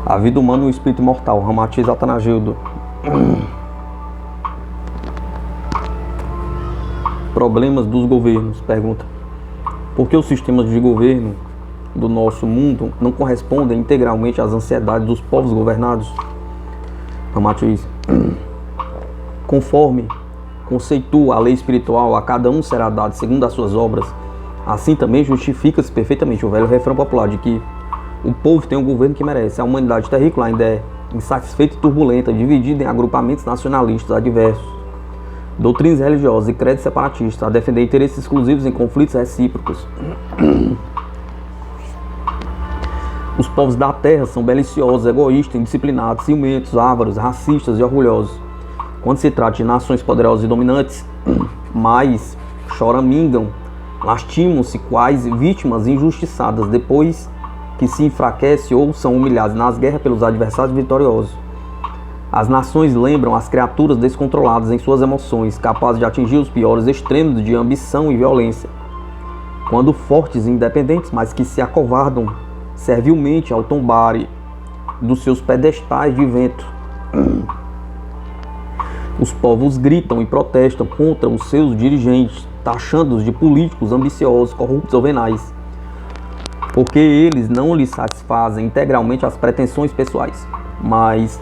A vida humana e o espírito imortal. Ramatiz Atanagildo. Problemas dos governos. Pergunta: por que os sistemas de governo do nosso mundo não correspondem integralmente às ansiedades dos povos governados? Ramatiz: conforme conceitua a lei espiritual, a cada um será dado segundo as suas obras. Assim também justifica-se perfeitamente o velho refrão popular de que o povo tem um governo que merece. A humanidade terrícola ainda é insatisfeita e turbulenta, dividida em agrupamentos nacionalistas adversos, doutrinas religiosas e credos separatistas, a defender interesses exclusivos em conflitos recíprocos. Os povos da terra são beliciosos, egoístas, indisciplinados, ciumentos, ávaros, racistas e orgulhosos. Quando se trata de nações poderosas e dominantes, mais choramingam, lastimam-se quais vítimas injustiçadas depois que se enfraquecem ou são humilhados nas guerras pelos adversários vitoriosos. As nações lembram as criaturas descontroladas em suas emoções, capazes de atingir os piores extremos de ambição e violência. Quando fortes e independentes, mas que se acovardam servilmente ao tombarem dos seus pedestais de vento. Os povos gritam e protestam contra os seus dirigentes, taxando-os de políticos ambiciosos, corruptos ou venais, porque eles não lhes satisfazem integralmente as pretensões pessoais, mas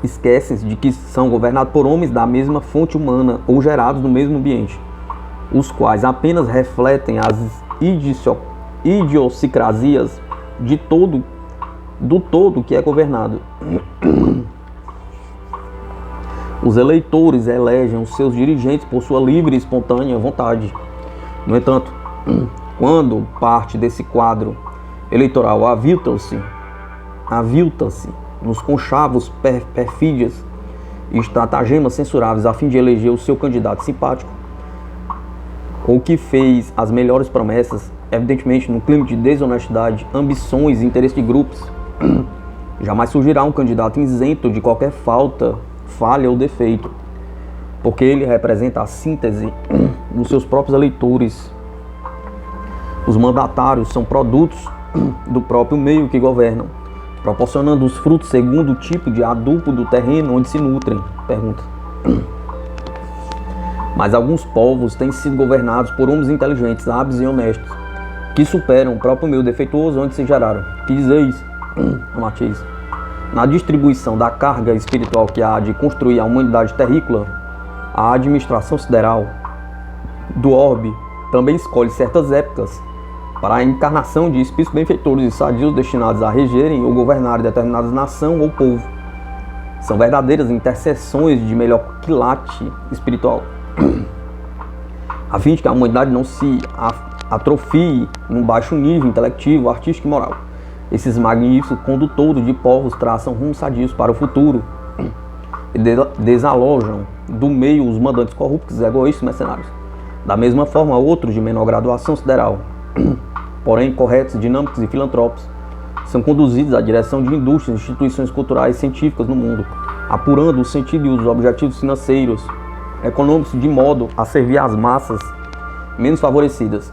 esquecem-se de que são governados por homens da mesma fonte humana ou gerados no mesmo ambiente, os quais apenas refletem as idiosincrasias do todo que é governado. Os eleitores elegem os seus dirigentes por sua livre e espontânea vontade. No entanto, quando parte desse quadro eleitoral avilta-se nos conchavos perfídias e estratagemas censuráveis a fim de eleger o seu candidato simpático, ou que fez as melhores promessas, evidentemente no clima de desonestidade, ambições e interesse de grupos, jamais surgirá um candidato isento de qualquer falha ou defeito, porque ele representa a síntese dos seus próprios eleitores. Os mandatários são produtos do próprio meio que governam, proporcionando os frutos segundo o tipo de adubo do terreno onde se nutrem. Pergunta: mas alguns povos têm sido governados por homens inteligentes, hábeis e honestos, que superam o próprio meio defeituoso onde se geraram. Que dizeis, Ramatiz? Na distribuição da carga espiritual que há de construir a humanidade terrícola, a administração sideral do orbe também escolhe certas épocas para a encarnação de espíritos benfeitores e sadios destinados a regerem ou governarem determinada nação ou povo. São verdadeiras intercessões de melhor quilate espiritual, a fim de que a humanidade não se atrofie num baixo nível intelectivo, artístico e moral. Esses magníficos condutores de povos traçam rumos sadios para o futuro e desalojam do meio os mandantes corruptos, egoístas e mercenários. Da mesma forma, outros de menor graduação sideral, porém corretos, dinâmicos e filantrópicos, são conduzidos à direção de indústrias, instituições culturais e científicas no mundo, apurando o sentido e os objetivos financeiros, econômicos, de modo a servir às massas menos favorecidas.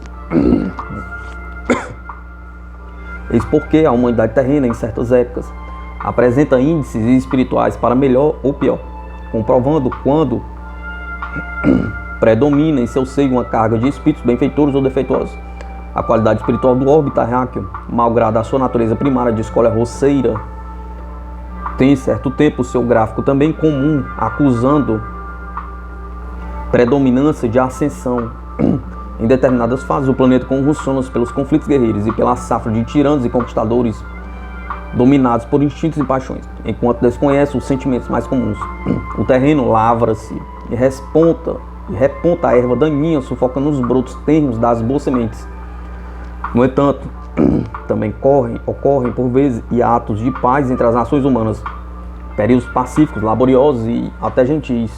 Eis porque a humanidade terrena, em certas épocas, apresenta índices espirituais para melhor ou pior, comprovando quando predomina em seu seio uma carga de espíritos benfeitores ou defeituosos. A qualidade espiritual do orbe terráqueo, malgrado a sua natureza primária de escolha roceira, tem em certo tempo o seu gráfico também comum, acusando predominância de ascensão. Em determinadas fases, o planeta convulsiona-se pelos conflitos guerreiros e pela safra de tiranos e conquistadores dominados por instintos e paixões, enquanto desconhece os sentimentos mais comuns. O terreno lavra-se e reponta a erva daninha, sufocando os brotos tenros das boas sementes. No entanto, também ocorrem por vezes hiatos de paz entre as nações humanas, períodos pacíficos, laboriosos e até gentis,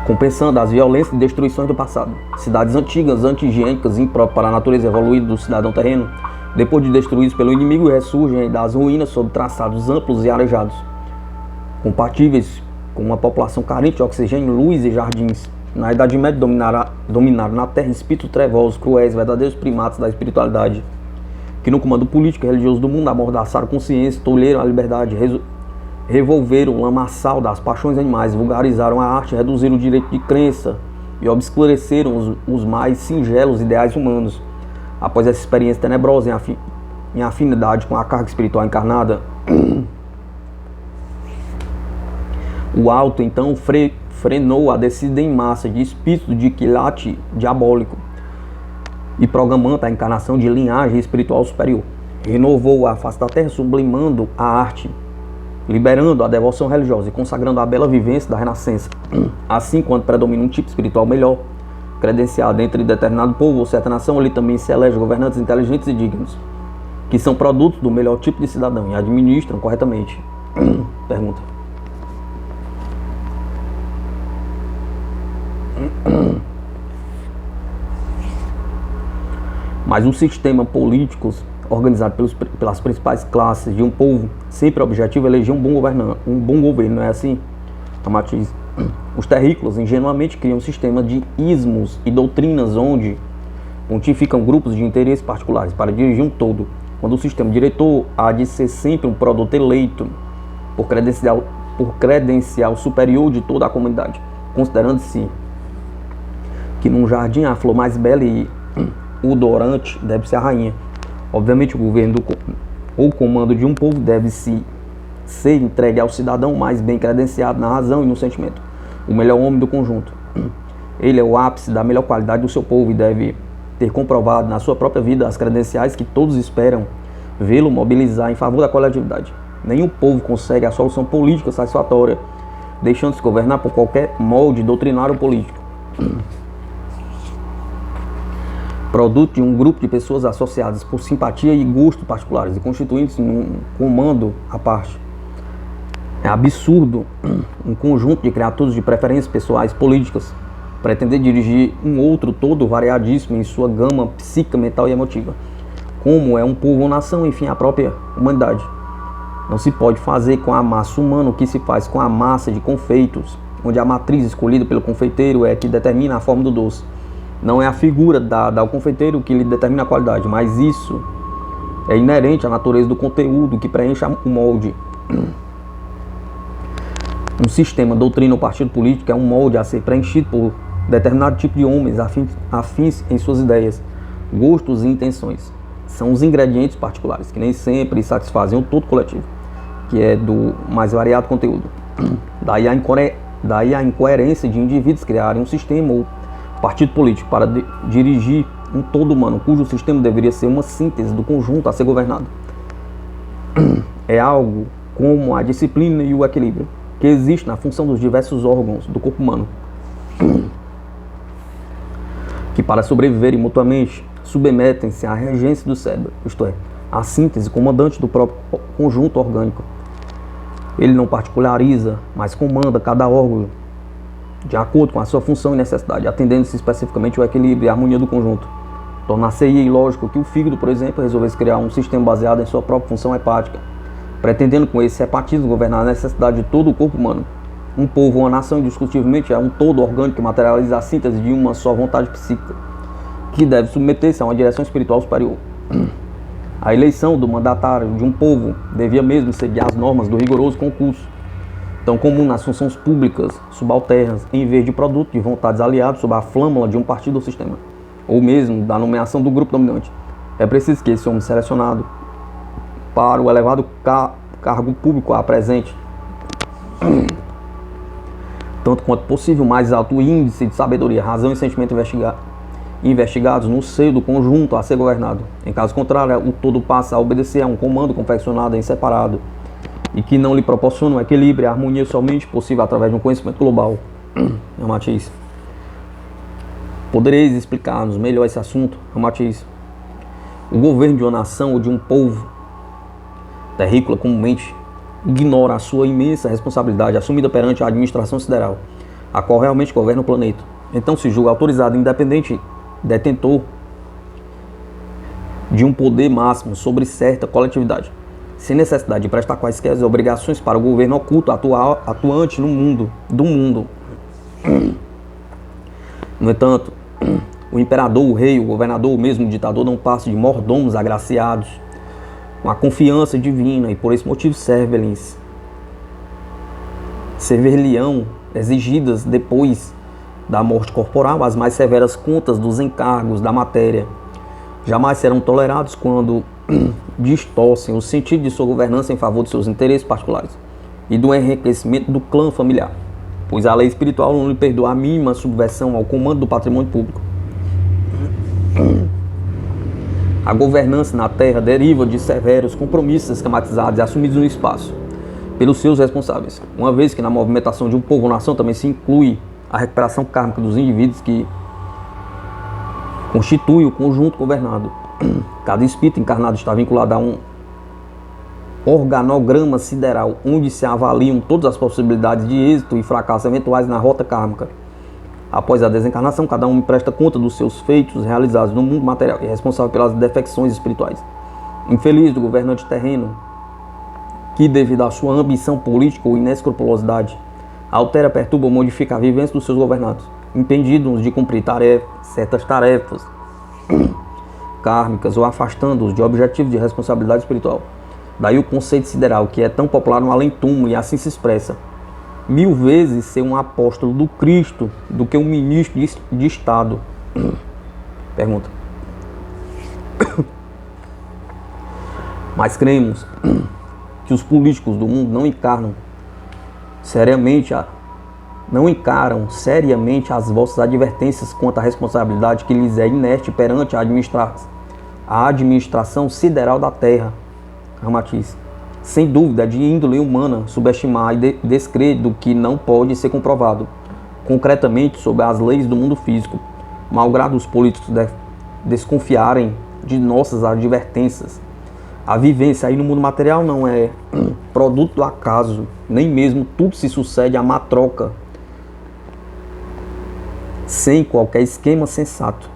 compensando as violências e destruições do passado. Cidades antigas, anti-higiênicas, impróprias para a natureza evoluída do cidadão terreno, depois de destruídos pelo inimigo, ressurgem das ruínas sob traçados amplos e arejados, compatíveis com uma população carente de oxigênio, luz e jardins. Na Idade Média dominaram na Terra espíritos trevosos, cruéis, verdadeiros primatas da espiritualidade, que no comando político e religioso do mundo amordaçaram consciência, tolheram a liberdade, revolveram o lamaçal das paixões animais, vulgarizaram a arte, reduziram o direito de crença e obscureceram os mais singelos ideais humanos. Após essa experiência tenebrosa em afinidade com a carga espiritual encarnada, o alto então frenou a descida em massa de espírito de quilate diabólico e programando a encarnação de linhagem espiritual superior. Renovou a face da terra, sublimando a arte, liberando a devoção religiosa e consagrando a bela vivência da renascença. Assim, quando predomina um tipo espiritual melhor, credenciado entre determinado povo ou certa nação, ele também se elege governantes inteligentes e dignos, que são produtos do melhor tipo de cidadão e administram corretamente. Pergunta. Mas um sistema político organizado pelas principais classes de um povo sempre o objetivo é eleger um bom governo, não é assim? Amatiz. Os terrícolas ingenuamente criam um sistema de ismos e doutrinas onde pontificam grupos de interesses particulares para dirigir um todo, quando o sistema diretor há de ser sempre um produto eleito por credencial superior de toda a comunidade, considerando-se que num jardim a flor mais bela e odorante deve ser a rainha. Obviamente o governo ou comando de um povo deve ser entregue ao cidadão mais bem credenciado na razão e no sentimento, o melhor homem do conjunto. Ele é o ápice da melhor qualidade do seu povo e deve ter comprovado na sua própria vida as credenciais que todos esperam vê-lo mobilizar em favor da coletividade. Nenhum povo consegue a solução política satisfatória, deixando-se governar por qualquer molde doutrinário político, produto de um grupo de pessoas associadas por simpatia e gosto particulares e constituindo-se num comando à parte. É absurdo um conjunto de criaturas de preferências pessoais políticas pretender dirigir um outro todo variadíssimo em sua gama psíquica, mental e emotiva, como é um povo ou nação, enfim, a própria humanidade. Não se pode fazer com a massa humana o que se faz com a massa de confeitos, onde a matriz escolhida pelo confeiteiro é que determina a forma do doce. Não é a figura dada ao confeiteiro que lhe determina a qualidade, mas isso é inerente à natureza do conteúdo que preenche o molde. Um sistema, doutrina ou partido político é um molde a ser preenchido por determinado tipo de homens afins em suas ideias, gostos e intenções. São os ingredientes particulares que nem sempre satisfazem o todo coletivo, que é do mais variado conteúdo. Daí a incoerência de indivíduos criarem um sistema ou partido político para dirigir um todo humano, cujo sistema deveria ser uma síntese do conjunto a ser governado. É algo como a disciplina e o equilíbrio que existe na função dos diversos órgãos do corpo humano, que para sobreviverem mutuamente submetem-se à regência do cérebro, isto é, à síntese comandante do próprio conjunto orgânico. Ele não particulariza, mas comanda cada órgão de acordo com a sua função e necessidade, atendendo-se especificamente ao equilíbrio e à harmonia do conjunto. Tornar-se-ia ilógico que o fígado, por exemplo, resolvesse criar um sistema baseado em sua própria função hepática, pretendendo com esse hepatismo governar a necessidade de todo o corpo humano. Um povo ou uma nação, indiscutivelmente, é um todo orgânico que materializa a síntese de uma só vontade psíquica, que deve submeter-se a uma direção espiritual superior. A eleição do mandatário de um povo devia mesmo seguir as normas do rigoroso concurso, tão comum nas funções públicas subalternas, em vez de produto de vontades aliados sob a flâmula de um partido ou sistema, ou mesmo da nomeação do grupo dominante. É preciso que esse homem selecionado para o elevado cargo público apresente, tanto quanto possível, mais alto índice de sabedoria, razão e sentimento investigados no seio do conjunto a ser governado. Em caso contrário, o todo passa a obedecer a um comando confeccionado em separado, e que não lhe proporciona um equilíbrio e harmonia somente possível através de um conhecimento global. Matiz. Podereis explicar-nos melhor esse assunto? Matiz. O governo de uma nação ou de um povo terrícola comumente ignora a sua imensa responsabilidade assumida perante a administração sideral, a qual realmente governa o planeta. Então se julga autorizado, independente, detentor de um poder máximo sobre certa coletividade, sem necessidade de prestar quaisquer obrigações para o governo oculto atuante no mundo, do mundo. No entanto, O imperador, o rei, o governador, ou mesmo o ditador não passam de mordomos agraciados, com a confiança divina, e por esse motivo server-lhe-ão exigidas depois da morte corporal as mais severas contas dos encargos da matéria. Jamais serão tolerados quando distorcem o sentido de sua governança em favor de seus interesses particulares e do enriquecimento do clã familiar, pois a lei espiritual não lhe perdoa a mínima subversão ao comando do patrimônio público. A governança na terra deriva de severos compromissos esquematizados e assumidos no espaço pelos seus responsáveis, uma vez que na movimentação de um povo ou nação também se inclui a recuperação kármica dos indivíduos que constitui o conjunto governado. Cada espírito encarnado está vinculado a um organograma sideral, onde se avaliam todas as possibilidades de êxito e fracasso eventuais na rota kármica. Após a desencarnação, cada um presta conta dos seus feitos realizados no mundo material e é responsável pelas defecções espirituais. Infeliz do governante terreno, que devido à sua ambição política ou inescrupulosidade, altera, perturba ou modifica a vivência dos seus governados, impedindo-os de cumprir certas tarefas kármicas ou afastando-os de objetivos de responsabilidade espiritual. Daí o conceito sideral, que é tão popular no além-túmulo, e assim se expressa: 1000 vezes ser um apóstolo do Cristo do que um ministro de Estado. Pergunta. Mas cremos que os políticos do mundo não encaram seriamente as vossas advertências quanto à responsabilidade que lhes é inerte perante a administração sideral da terra. Ramatiz. Sem dúvida, de índole humana, subestimar e descrer do que não pode ser comprovado, concretamente sobre as leis do mundo físico, malgrado os políticos desconfiarem de nossas advertências. A vivência aí no mundo material não é produto do acaso, nem mesmo tudo se sucede à má troca, sem qualquer esquema sensato.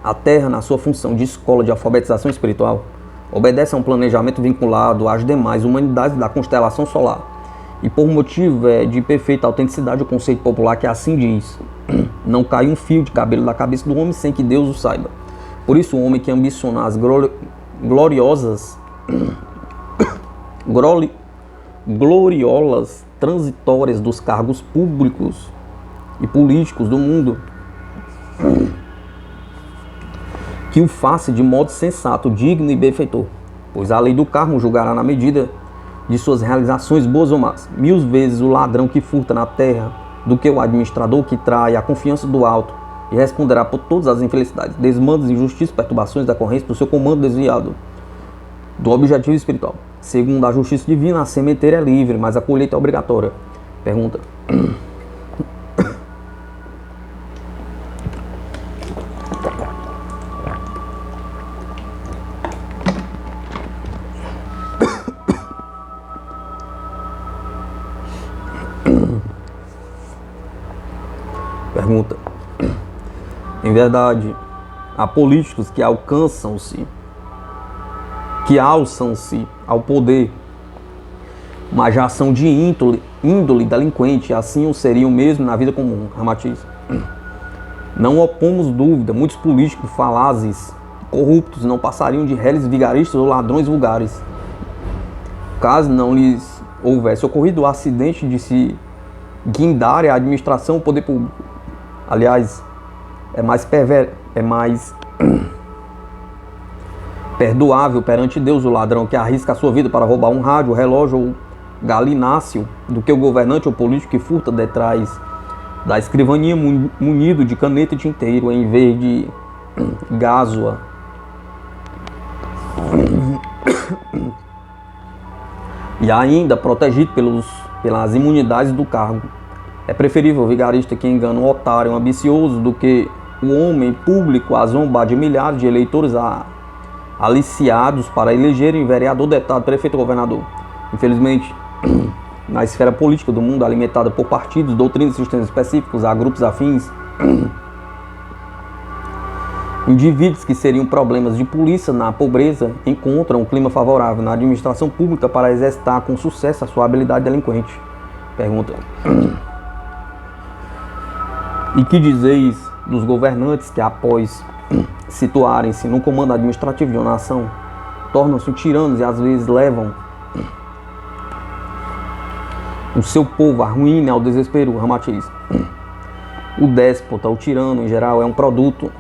A Terra, na sua função de escola de alfabetização espiritual, obedece a um planejamento vinculado às demais humanidades da constelação solar. E por motivo de perfeita autenticidade o conceito popular que assim diz: não cai um fio de cabelo da cabeça do homem sem que Deus o saiba. Por isso o homem que ambiciona as gloriosas gloriolas transitórias dos cargos públicos e políticos do mundo, que o faça de modo sensato, digno e benfeitor, pois a lei do karma julgará na medida de suas realizações boas ou más. 1000 vezes o ladrão que furta na terra do que o administrador que trai a confiança do alto e responderá por todas as infelicidades, desmandos, injustiças, perturbações da corrente do seu comando desviado do objetivo espiritual. Segundo a justiça divina, a sementeira é livre, mas a colheita é obrigatória. Pergunta. Pergunta. Em verdade, há políticos que alçam-se ao poder, mas já são de índole delinquente, assim o seriam mesmo na vida comum. Ramatiz. Não opomos dúvida, muitos políticos falazes, corruptos, não passariam de réis vigaristas ou ladrões vulgares, caso não lhes houvesse ocorrido o acidente de se guindarem a administração ou poder público. Aliás, é mais perdoável perante Deus o ladrão que arrisca a sua vida para roubar um rádio, relógio ou galináceo do que o governante ou político que furta detrás da escrivaninha munido de caneta e tinteiro em vez de gásua. E ainda protegido pelas imunidades do cargo. É preferível o vigarista que engana um otário, um ambicioso, do que o homem público a zombar de milhares de eleitores aliciados para elegerem vereador, deputado, prefeito ou governador. Infelizmente, na esfera política do mundo, alimentada por partidos, doutrinas e sistemas específicos, há grupos afins, indivíduos que seriam problemas de polícia na pobreza encontram um clima favorável na administração pública para exercitar com sucesso a sua habilidade delinquente. Pergunta. E que dizeis dos governantes que, após situarem-se no comando administrativo de uma nação, tornam-se tiranos e às vezes levam o seu povo à ruína e ao desespero. Ramatiz. O déspota, o tirano em geral, é um produto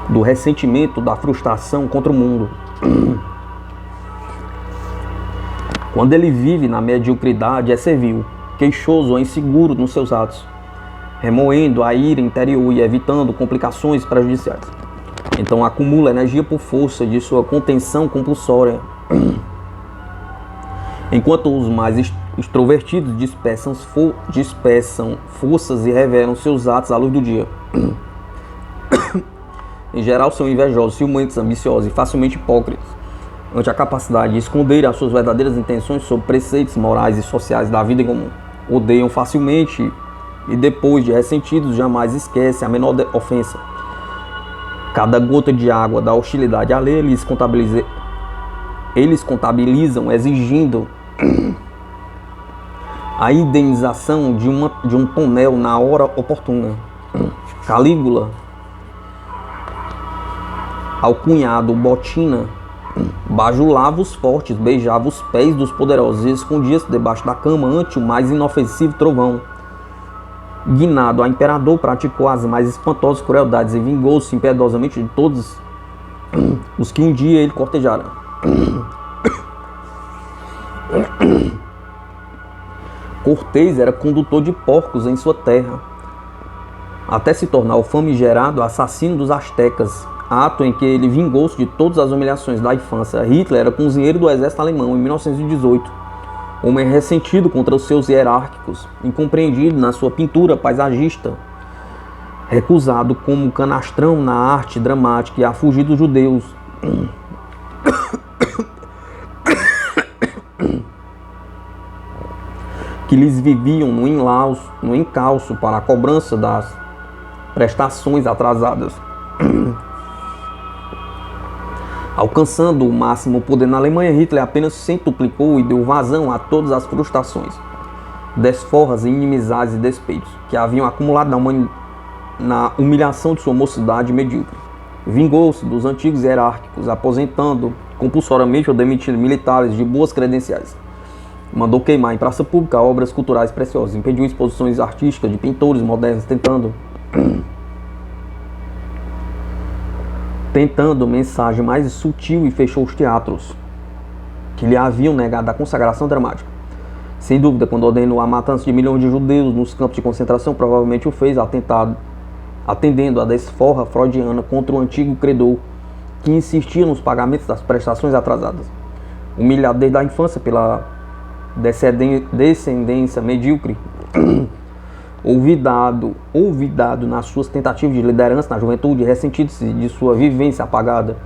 do ressentimento, da frustração contra o mundo. Quando ele vive na mediocridade, é servil, queixoso ou inseguro nos seus atos, remoendo a ira interior e evitando complicações prejudiciais. Então acumula energia por força de sua contenção compulsória, enquanto os mais extrovertidos dispersam forças e revelam seus atos à luz do dia. Em geral são invejosos, ciumentos, ambiciosos e facilmente hipócritas, ante a capacidade de esconder as suas verdadeiras intenções sobre preceitos morais e sociais da vida em comum. Odeiam facilmente e, depois de ressentidos, jamais esquecem a menor ofensa. Cada gota de água da hostilidade alheia eles contabilizam, exigindo a indenização de um tonel na hora oportuna. Calígula, alcunhado Botina, bajulava os fortes, beijava os pés dos poderosos e escondia-se debaixo da cama ante o mais inofensivo trovão. Guinado a imperador, praticou as mais espantosas crueldades e vingou-se impiedosamente de todos os que um dia ele cortejara. Cortês era condutor de porcos em sua terra, até se tornar o famigerado assassino dos astecas, ato em que ele vingou-se de todas as humilhações da infância. Hitler era cozinheiro do exército alemão em 1918, homem ressentido contra os seus hierárquicos, incompreendido na sua pintura paisagista, recusado como canastrão na arte dramática e a fugir dos judeus. Que lhes viviam no encalço para a cobrança das prestações atrasadas. Alcançando o máximo poder na Alemanha, Hitler apenas centuplicou e deu vazão a todas as frustrações, desforras, inimizades e despeitos que haviam acumulado na humilhação de sua mocidade medíocre. Vingou-se dos antigos hierárquicos, aposentando compulsoriamente ou demitindo militares de boas credenciais. Mandou queimar em praça pública obras culturais preciosas, impediu exposições artísticas de pintores modernos, tentando mensagem mais sutil, e fechou os teatros que lhe haviam negado a consagração dramática. Sem dúvida, quando ordenou a matança de milhões de judeus nos campos de concentração, provavelmente o fez atendendo à desforra freudiana contra o antigo credor que insistia nos pagamentos das prestações atrasadas. Humilhado desde a infância pela descendência medíocre, olvidado nas suas tentativas de liderança na juventude, ressentido-se de sua vivência apagada,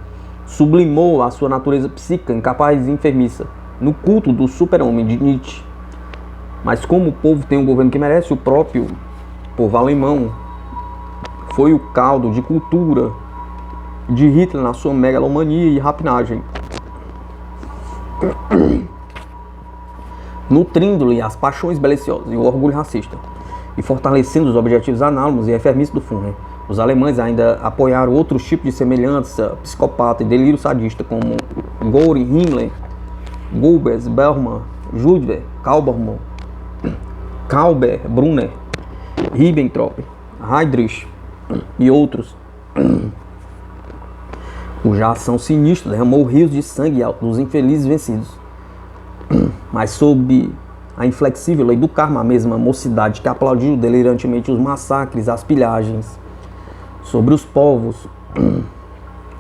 sublimou a sua natureza psíquica incapaz e enfermiça no culto do super-homem de Nietzsche. Mas como o povo tem um governo que merece, o próprio povo alemão foi o caldo de cultura de Hitler na sua megalomania e rapinagem, nutrindo-lhe as paixões beliciosas e o orgulho racista, e fortalecendo os objetivos análogos e enfermizes do Führer. Os alemães ainda apoiaram outros tipos de semelhança psicopata e delírio sadista, como Göring, Himmler, Goebbels, Bellmann, Judwer, Kauber, Brunner, Ribbentrop, Heydrich e outros, cuja ação sinistra derramou rios de sangue dos infelizes vencidos. Mas sob a inflexível lei do karma, a mesma mocidade que aplaudiu delirantemente os massacres, as pilhagens sobre os povos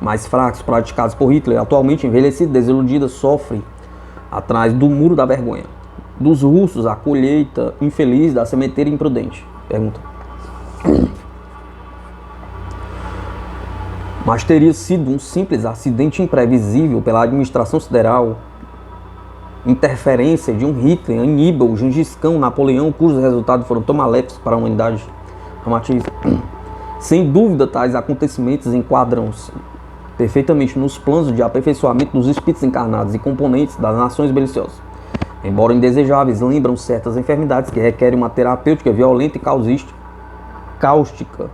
mais fracos praticados por Hitler, atualmente envelhecida e desiludida, sofre atrás do muro da vergonha. Dos russos, a colheita infeliz da sementeira imprudente. Pergunta. Mas teria sido um simples acidente imprevisível pela administração sideral, interferência de um Hitler, Aníbal, Gengis Khan, Napoleão, cujos resultados foram tão maléficos para a humanidade? Ramatiz. Sem dúvida, tais acontecimentos enquadram-se perfeitamente nos planos de aperfeiçoamento dos espíritos encarnados e componentes das nações beliciosas. embora indesejáveis, lembram certas enfermidades que requerem uma terapêutica violenta e cáustica.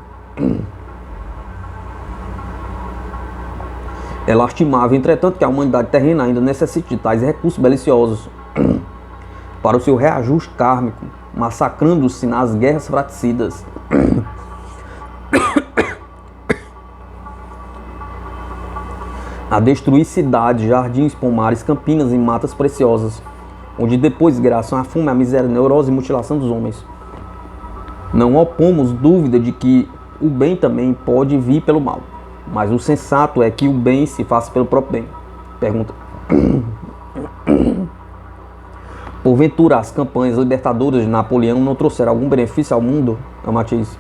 É lastimável, entretanto, que a humanidade terrena ainda necessite de tais recursos beliciosos para o seu reajuste kármico, massacrando-se nas guerras fratricidas. A destruir cidades, jardins, pomares, campinas e matas preciosas, onde depois graçam a fome, a miséria, a neurose e mutilação dos homens. Não opomos dúvida de que o bem também pode vir pelo mal, mas o sensato é que o bem se faça pelo próprio bem. Pergunta. Porventura, as campanhas libertadoras de Napoleão não trouxeram algum benefício ao mundo? Amatiz.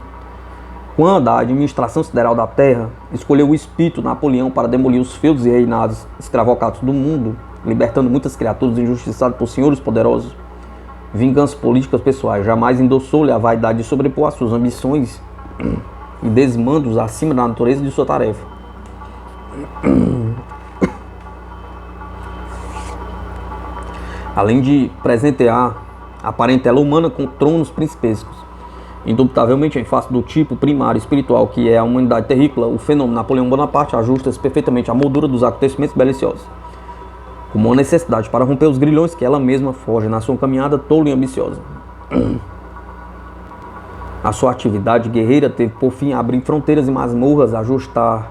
Quando a administração sideral da Terra escolheu o espírito Napoleão para demolir os feudos e reinados escravocados do mundo, libertando muitas criaturas injustiçadas por senhores poderosos, vinganças políticas pessoais, jamais endossou-lhe a vaidade de sobrepor as suas ambições e desmandos acima da natureza de sua tarefa. Além de presentear a parentela humana com tronos principescos, indubitavelmente em face do tipo primário espiritual que é a humanidade terrícola, o fenômeno Napoleão Bonaparte ajusta-se perfeitamente à moldura dos acontecimentos beliciosos, como uma necessidade para romper os grilhões que ela mesma forja na sua caminhada tola e ambiciosa. A sua atividade guerreira teve por fim abrir fronteiras e masmorras, ajustar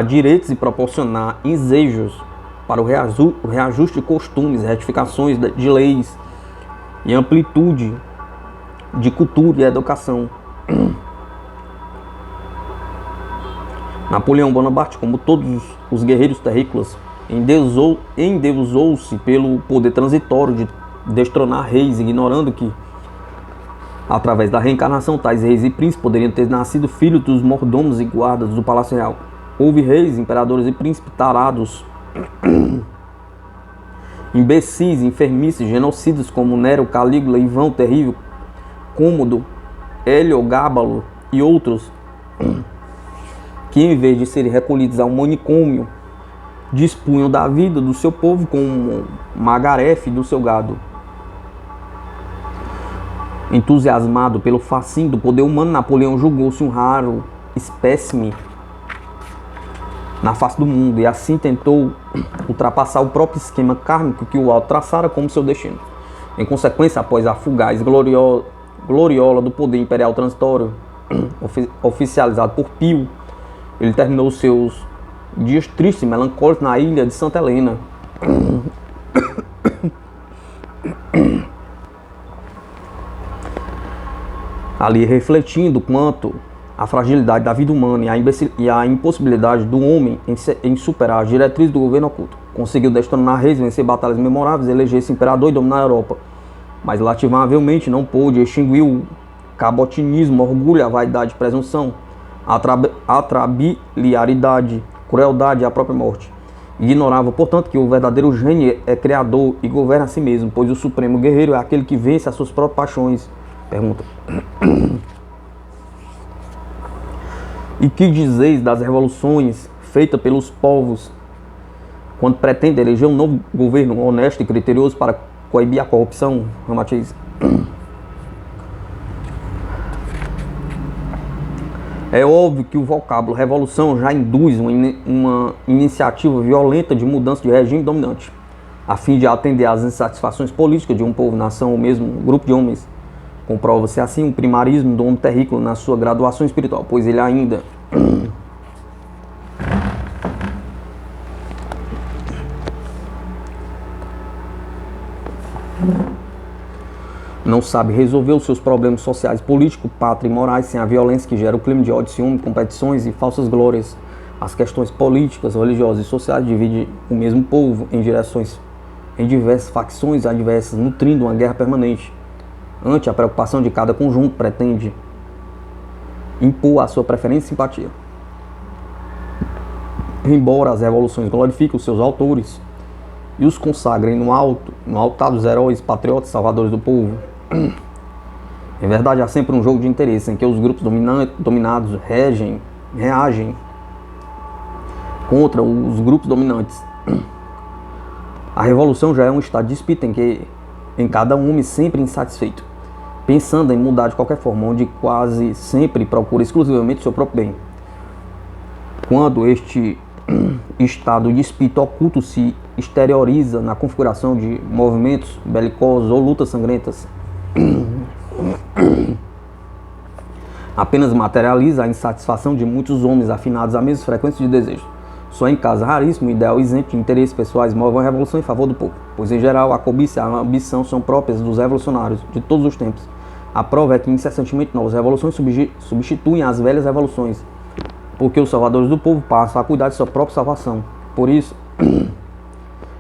direitos e proporcionar ensejos para o reajuste de costumes, retificações de leis e amplitude de cultura e educação. Napoleão Bonaparte, como todos os guerreiros terrícolas, endeusou-se pelo poder transitório de destronar reis, ignorando que, através da reencarnação, tais reis e príncipes poderiam ter nascido filhos dos mordomos e guardas do Palácio Real. Houve reis, imperadores e príncipes tarados, imbecis, enfermices, genocidas como Nero, Calígula, Ivão o Terrível, Cômodo, Heliogábalo e outros, que em vez de serem recolhidos ao manicômio, dispunham da vida do seu povo como magarefe do seu gado. Entusiasmado pelo fascínio do poder humano, Napoleão julgou-se um raro espécime na face do mundo e assim tentou ultrapassar o próprio esquema kármico que o alto traçara como seu destino. Em consequência, após a fugaz gloriola do poder imperial transitório oficializado por Pio, ele terminou seus dias tristes e melancólicos na ilha de Santa Helena. Ali refletindo quanto a fragilidade da vida humana e a impossibilidade do homem em superar as diretrizes do governo oculto. Conseguiu destronar reis, vencer batalhas memoráveis, eleger-se imperador e dominar a Europa. Mas latimavelmente não pôde extinguir o cabotinismo, orgulho, a vaidade, presunção, a atrabiliaridade, crueldade e a própria morte. Ignorava, portanto, que o verdadeiro gênio é criador e governa a si mesmo, pois o supremo guerreiro é aquele que vence as suas próprias paixões. Pergunta. E que dizeis das revoluções feitas pelos povos quando pretende eleger um novo governo honesto e criterioso para coibir a corrupção? Ramatiz. É óbvio que o vocábulo revolução já induz uma iniciativa violenta de mudança de regime dominante, a fim de atender às insatisfações políticas de um povo, nação ou mesmo um grupo de homens. Comprova-se assim o primarismo do homem terrícola na sua graduação espiritual, pois ele ainda não sabe resolver os seus problemas sociais, políticos, pátria e morais sem a violência que gera o clima de ódio, ciúme, competições e falsas glórias. As questões políticas, religiosas e sociais dividem o mesmo povo em diversas facções adversas, nutrindo uma guerra permanente. Ante a preocupação de cada conjunto, pretende impor a sua preferência e simpatia. Embora as revoluções glorifiquem os seus autores e os consagrem no altar dos heróis, patriotas, salvadores do povo. Em verdade, há sempre um jogo de interesse em que os grupos dominados reagem contra os grupos dominantes. A revolução já é um estado de espírito em cada homem sempre insatisfeito, pensando em mudar de qualquer forma, onde quase sempre procura exclusivamente o seu próprio bem. Quando este estado de espírito oculto se exterioriza na configuração de movimentos belicosos ou lutas sangrentas, apenas materializa a insatisfação de muitos homens afinados à mesma frequência de desejo. Só em caso raríssimo, o ideal isento de interesses pessoais move uma revolução em favor do povo, pois em geral a cobiça e a ambição são próprias dos revolucionários de todos os tempos. A prova é que incessantemente novas revoluções substituem as velhas revoluções, porque os salvadores do povo passam a cuidar de sua própria salvação. Por isso,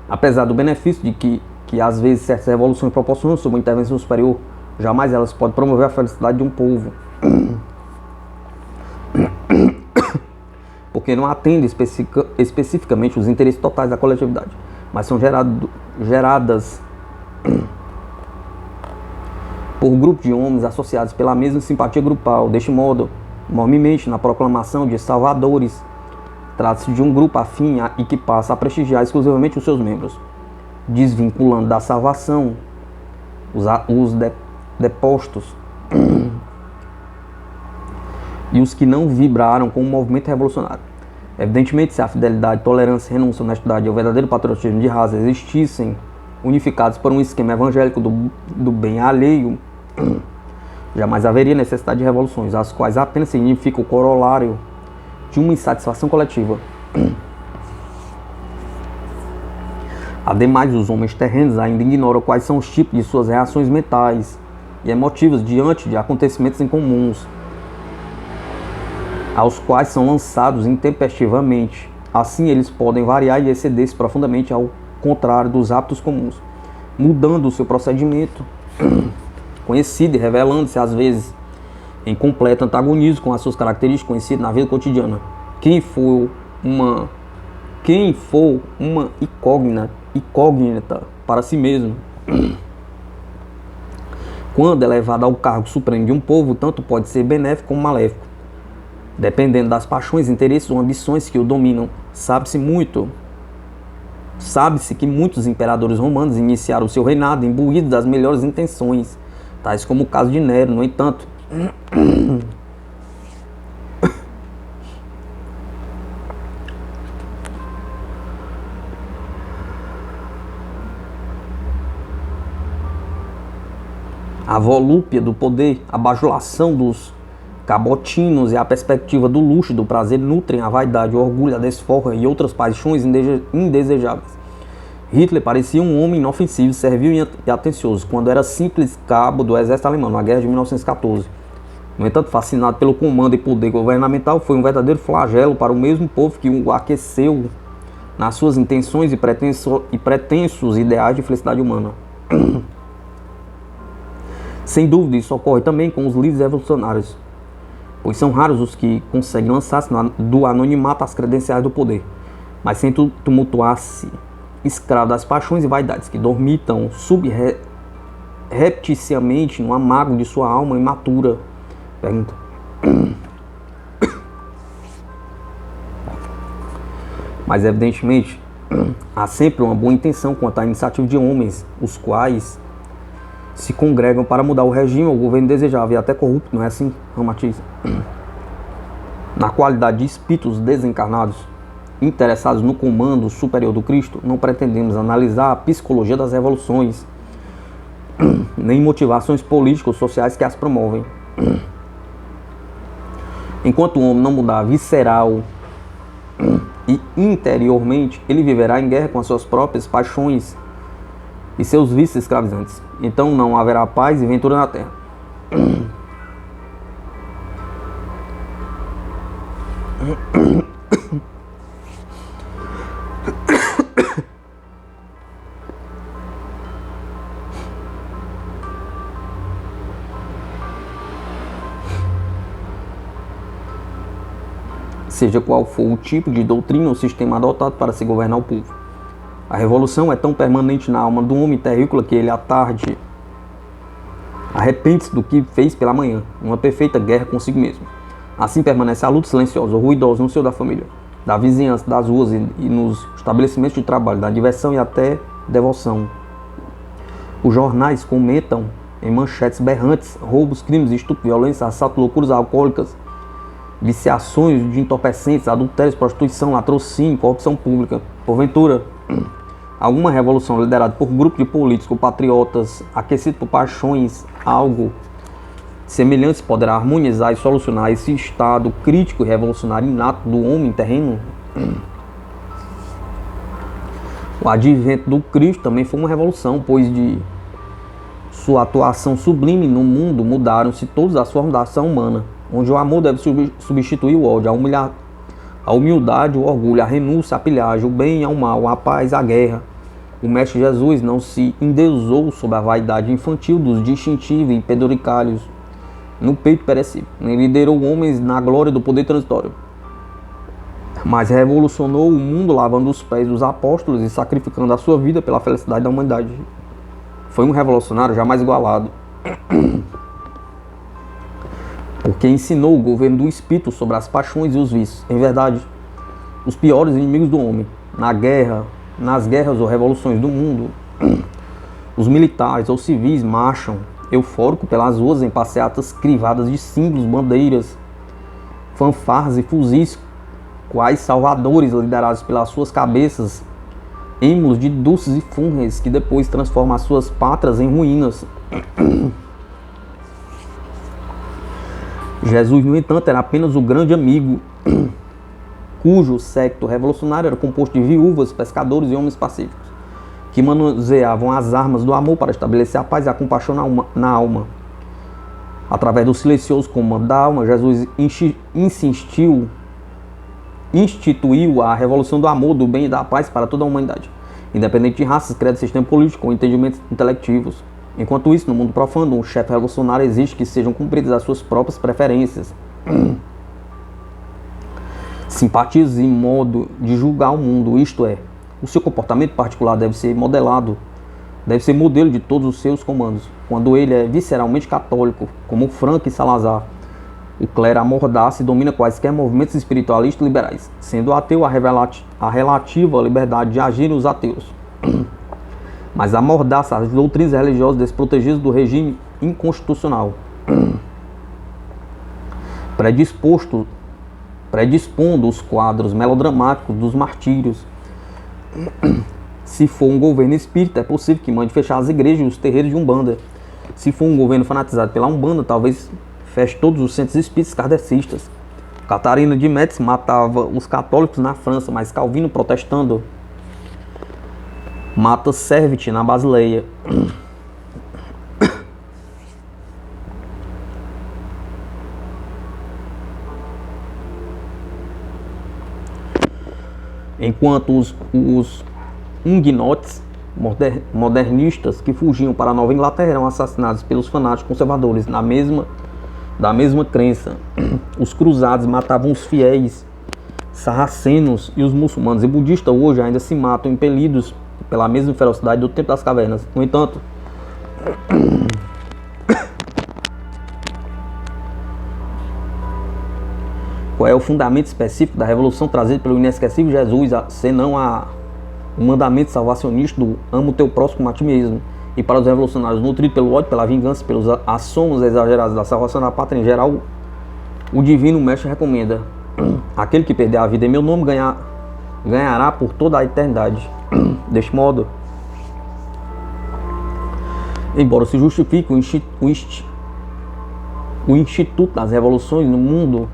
apesar do benefício de que às vezes certas revoluções proporcionam sob uma intervenção superior, jamais elas podem promover a felicidade de um povo, porque não atendem especificamente os interesses totais da coletividade, mas são geradas por grupos de homens associados pela mesma simpatia grupal. Deste modo, enormemente na proclamação de salvadores, trata-se de um grupo afim e que passa a prestigiar exclusivamente os seus membros, desvinculando da salvação os depostos e os que não vibraram com o movimento revolucionário. Evidentemente, se a fidelidade, tolerância, renúncia, honestidade e o verdadeiro patriotismo de raça existissem unificados por um esquema evangélico do bem alheio, jamais haveria necessidade de revoluções, as quais apenas significam o corolário de uma insatisfação coletiva. Ademais, os homens terrenos ainda ignoram quais são os tipos de suas reações mentais e emotivas diante de acontecimentos incomuns, aos quais são lançados intempestivamente. Assim, eles podem variar e exceder-se profundamente ao contrário dos hábitos comuns, mudando o seu procedimento conhecido e revelando-se às vezes em completo antagonismo com as suas características conhecidas na vida cotidiana. Quem for uma incógnita para si mesmo, quando é levado ao cargo supremo de um povo, tanto pode ser benéfico como maléfico, dependendo das paixões, interesses ou ambições que o dominam. Sabe-se que muitos imperadores romanos iniciaram o seu reinado imbuídos das melhores intenções, tais como o caso de Nero. No entanto, a volúpia do poder, a bajulação dos cabotinos e a perspectiva do luxo e do prazer nutrem a vaidade, o orgulho, a desforra e outras paixões indesejáveis. Hitler parecia um homem inofensivo, servil e atencioso, quando era simples cabo do exército alemão, na guerra de 1914. No entanto, fascinado pelo comando e poder governamental, foi um verdadeiro flagelo para o mesmo povo que o aqueceu nas suas intenções e pretensos ideais de felicidade humana. Sem dúvida, isso ocorre também com os líderes revolucionários, pois são raros os que conseguem lançar-se do anonimato às credenciais do poder, mas sem tumultuar-se, escravo das paixões e vaidades que dormitam subrepticiamente no amago de sua alma imatura. Pergunta. Mas evidentemente há sempre uma boa intenção quanto à iniciativa de homens, os quais se congregam para mudar o regime ou o governo desejável e até corrupto, não é assim, Ramatiz? Na qualidade de espíritos desencarnados, interessados no comando superior do Cristo, não pretendemos analisar a psicologia das revoluções, nem motivações políticas ou sociais que as promovem. Enquanto o homem não mudar visceral e interiormente, ele viverá em guerra com as suas próprias paixões e seus vícios escravizantes. Então não haverá paz e ventura na terra. Seja qual for o tipo de doutrina ou sistema adotado para se governar o povo. A revolução é tão permanente na alma do homem terrícola que ele à tarde arrepende-se do que fez pela manhã, uma perfeita guerra consigo mesmo. Assim permanece a luta silenciosa ou ruidosa no seio da família, da vizinhança, das ruas e nos estabelecimentos de trabalho, da diversão e até devoção. Os jornais comentam em manchetes berrantes roubos, crimes, estupro, violência, assalto, loucuras alcoólicas, viciações de entorpecentes, adultérios, prostituição, latrocínio, corrupção pública. Porventura, alguma revolução liderada por grupo de políticos ou patriotas, aquecido por paixões, algo semelhante poderá harmonizar e solucionar esse estado crítico e revolucionário inato do homem terreno? O advento do Cristo também foi uma revolução, pois de sua atuação sublime no mundo mudaram-se todas as formas da ação humana, onde o amor deve substituir o ódio, a humildade, o orgulho, a renúncia, a pilhagem, o bem ao mal, a paz, a guerra. O Mestre Jesus não se endeusou sob a vaidade infantil dos distintivos e penduricalhos no peito perecível. Nem liderou homens na glória do poder transitório, mas revolucionou o mundo lavando os pés dos apóstolos e sacrificando a sua vida pela felicidade da humanidade. Foi um revolucionário jamais igualado, porque ensinou o governo do espírito sobre as paixões e os vícios. Em verdade, os piores inimigos do homem, nas guerras ou revoluções do mundo, os militares ou civis marcham eufórico pelas ruas em passeatas crivadas de símbolos, bandeiras, fanfarras e fuzis, quais salvadores liderados pelas suas cabeças, êmulos de dulces e fúnebres que depois transformam as suas pátrias em ruínas. Jesus, no entanto, era apenas o grande amigo, cujo séquito revolucionário era composto de viúvas, pescadores e homens pacíficos, que manuseavam as armas do amor para estabelecer a paz e a compaixão na alma. Através do silencioso comando da alma, Jesus instituiu a revolução do amor, do bem e da paz para toda a humanidade, independente de raças, credos, sistema político ou entendimentos intelectivos. Enquanto isso, no mundo profano, um chefe revolucionário exige que sejam cumpridas as suas próprias preferências, simpatias e modo de julgar o mundo, isto é, o seu comportamento particular deve ser modelado, deve ser modelo de todos os seus comandos. Quando ele é visceralmente católico, como Franco e Salazar, o clero amordaça e domina quaisquer movimentos espiritualistas liberais, sendo ateu a relativa liberdade de agir os ateus, mas amordaça as doutrinas religiosas desprotegidas do regime inconstitucional, predispondo os quadros melodramáticos dos martírios. Se for um governo espírita, é possível que mande fechar as igrejas e os terreiros de Umbanda. Se for um governo fanatizado pela Umbanda, talvez feche todos os centros espíritas kardecistas. Catarina de Médici matava os católicos na França, mas Calvino, protestando, mata Servet na Basileia. Enquanto os huguenotes modernistas que fugiam para a Nova Inglaterra eram assassinados pelos fanáticos conservadores da mesma crença. Os cruzados matavam os fiéis sarracenos e os muçulmanos e budistas hoje ainda se matam impelidos pela mesma ferocidade do tempo das cavernas. No entanto, qual é o fundamento específico da revolução trazida pelo inesquecível Jesus, senão o mandamento salvacionista do ama o teu próximo como a ti mesmo? E para os revolucionários nutridos pelo ódio, pela vingança, pelos assomos exagerados da salvação da pátria em geral, o divino mestre recomenda: aquele que perder a vida em meu nome ganhará por toda a eternidade. Deste modo, embora se justifique o instituto das revoluções no mundo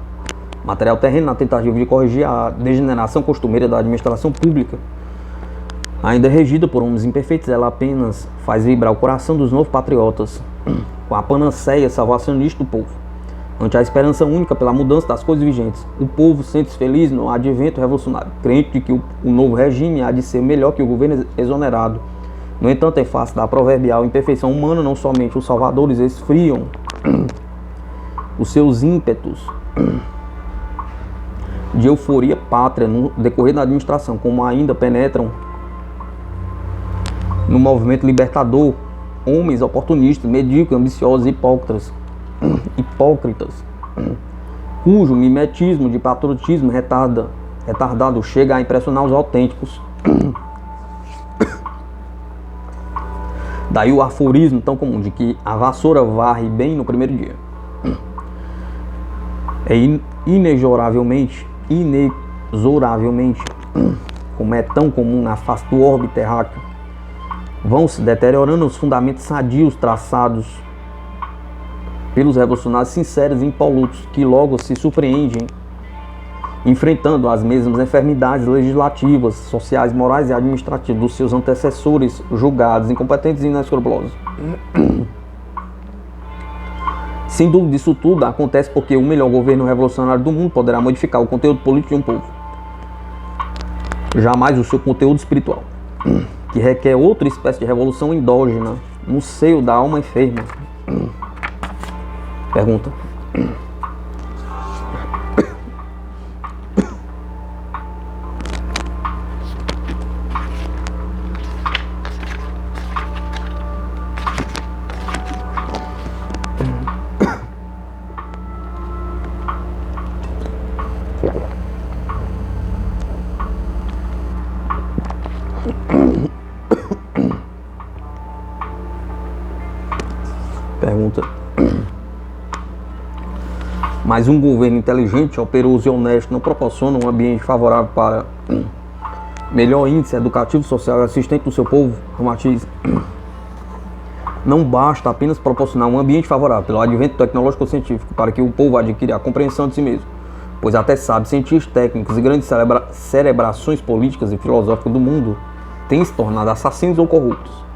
material terreno na tentativa de corrigir a degeneração costumeira da administração pública, ainda regida por homens imperfeitos, ela apenas faz vibrar o coração dos novos patriotas com a panaceia salvacionista do povo. Ante a esperança única pela mudança das coisas vigentes, o povo sente-se feliz no advento revolucionário, crente de que o novo regime há de ser melhor que o governo exonerado. No entanto, em face da proverbial imperfeição humana, não somente os salvadores esfriam os seus ímpetos de euforia pátria no decorrer da administração, como ainda penetram No movimento libertador, homens oportunistas, medíocres, ambiciosos e hipócritas, cujo mimetismo de patriotismo retardado chega a impressionar os autênticos. Daí o aforismo tão comum de que a vassoura varre bem no primeiro dia. É inexoravelmente, como é tão comum na face do orbe terráqueo, vão se deteriorando os fundamentos sadios traçados pelos revolucionários sinceros e impolutos, que logo se surpreendem enfrentando as mesmas enfermidades legislativas, sociais, morais e administrativas dos seus antecessores julgados, incompetentes e inescrupulosos. Sem dúvida, isso tudo acontece porque o melhor governo revolucionário do mundo poderá modificar o conteúdo político de um povo, jamais o seu conteúdo espiritual, que requer outra espécie de revolução endógena no seio da alma enferma. Pergunta. Pergunta. Mas um governo inteligente, operoso e honesto não proporciona um ambiente favorável para melhor índice educativo, social e assistente do seu povo? Ramatiz. Não basta apenas proporcionar um ambiente favorável pelo advento tecnológico ou científico para que o povo adquira a compreensão de si mesmo, pois até sabe, cientistas técnicos e grandes celebrações políticas e filosóficas do mundo têm se tornado assassinos ou corruptos.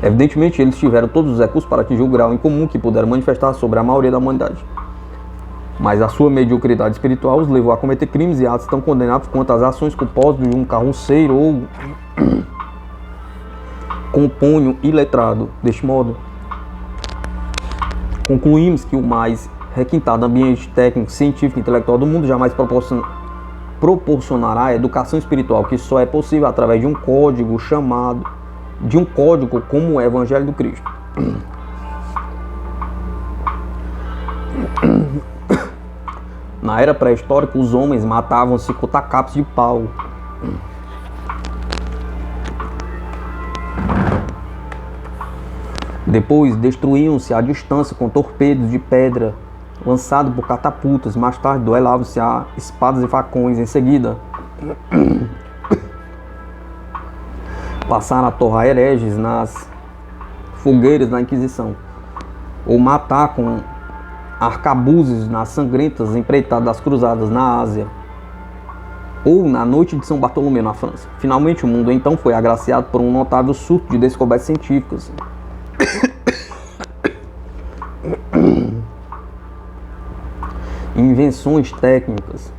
Evidentemente, eles tiveram todos os recursos para atingir o grau em comum que puderam manifestar sobre a maioria da humanidade. Mas a sua mediocridade espiritual os levou a cometer crimes e atos tão condenáveis quanto as ações culposas de um carroceiro ou compônio iletrado. Deste modo, concluímos que o mais requintado ambiente técnico, científico e intelectual do mundo jamais proporcionará a educação espiritual, que só é possível através de um código como o Evangelho do Cristo. Na era pré-histórica, os homens matavam-se com tacapos de pau. Depois, destruíam-se à distância com torpedos de pedra lançados por catapultas. Mais tarde, duelavam-se a espadas e facões. Em seguida, passaram a torrar hereges nas fogueiras da Inquisição, ou matar com arcabuzes nas sangrentas empreitadas das cruzadas na Ásia, ou na noite de São Bartolomeu na França. Finalmente, o mundo então foi agraciado por um notável surto de descobertas científicas. Invenções técnicas.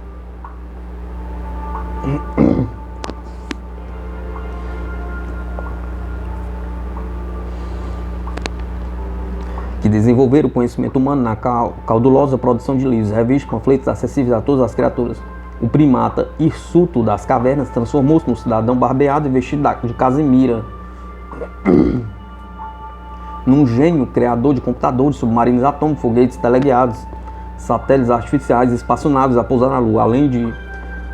Que desenvolveram o conhecimento humano na caudulosa produção de livros, revistas, panfletos acessíveis a todas as criaturas. O primata hirsuto das cavernas transformou-se num cidadão barbeado e vestido de casemira, num gênio criador de computadores, submarinos atômicos, foguetes teleguiados, satélites artificiais e espaçonaves a pousar na Lua, além de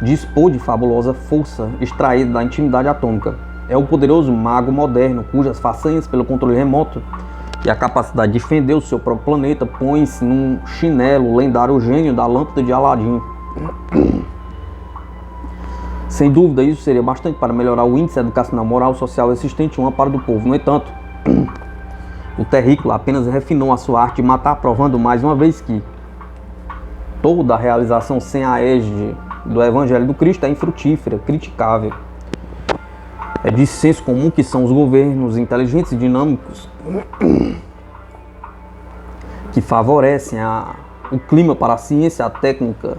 dispor de fabulosa força extraída da intimidade atômica. É o poderoso mago moderno, cujas façanhas pelo controle remoto e a capacidade de defender o seu próprio planeta põe-se num chinelo lendário gênio da lâmpada de Aladim. Sem dúvida, isso seria bastante para melhorar o índice educacional, moral, social existente e o amparo do povo. No entanto, o terrícola apenas refinou a sua arte de matar, provando mais uma vez que toda a realização sem a égide do Evangelho do Cristo é infrutífera, criticável. É de senso comum que são os governos inteligentes e dinâmicos que favorecem o clima para a ciência e a técnica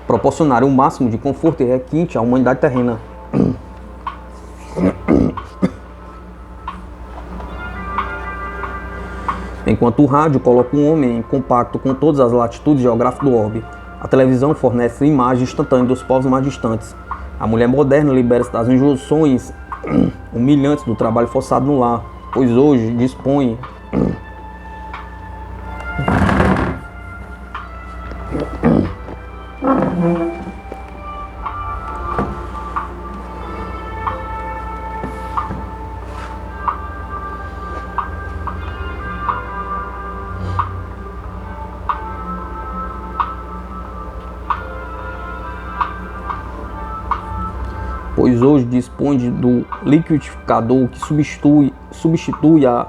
proporcionarem o máximo de conforto e requinte à humanidade terrena. Enquanto o rádio coloca um homem em compacto com todas as latitudes geográficas do orbe, a televisão fornece imagens instantâneas dos povos mais distantes. A mulher moderna libera-se das injunções humilhantes do trabalho forçado no lar, pois hoje dispõe do liquidificador que substitui a